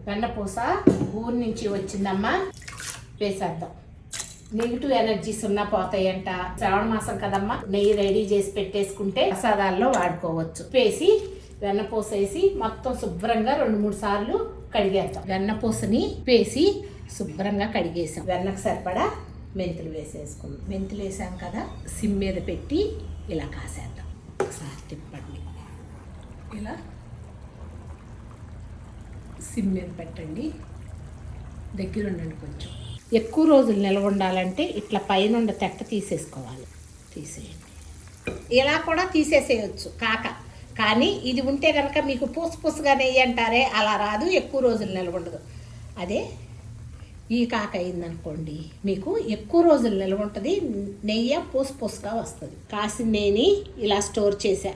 వెన్నపూస ఊరి నుంచి వచ్చిందమ్మా, వేసేద్దాం. నెగిటివ్ ఎనర్జీస్ ఉన్నా పోతాయంట. శ్రావణ మాసం కదమ్మా, నెయ్యి రెడీ చేసి పెట్టేసుకుంటే ప్రసాదాల్లో వాడుకోవచ్చు. వేసి వెన్నపూస వేసి మొత్తం శుభ్రంగా 2-3 సార్లు కడిగేద్దాం. వెన్నపూసని వేసి శుభ్రంగా కడిగేసాం. వెన్నకు సరిపడా మెంతులు వేసేసుకుందాం. మెంతులు వేసాం కదా, సిమ్ మీద పెట్టి ఇలా కాసేద్దాం. ఒకసారి తిప్పండి, ఇలా సిమ్ మీద పెట్టండి, దగ్గర ఉండండి. కొంచెం ఎక్కువ రోజులు నిల్వ ఉండాలంటే ఇట్లా పైన తెట్ట తీసేసుకోవాలి. తీసేయండి. ఇలా కూడా తీసేసేయచ్చు కానీ ఇది ఉంటే కనుక మీకు పూసగా నెయ్యి అంటారే, అలా రాదు, ఎక్కువ రోజులు నిల్వ ఉండదు. అదే ఈ కాక అయిందనుకోండి, మీకు ఎక్కువ రోజులు నిల్వ ఉంటుంది, నెయ్యి పూసగా వస్తుంది. కాసిన నెయ్యిని ఇలా స్టోర్ చేసా.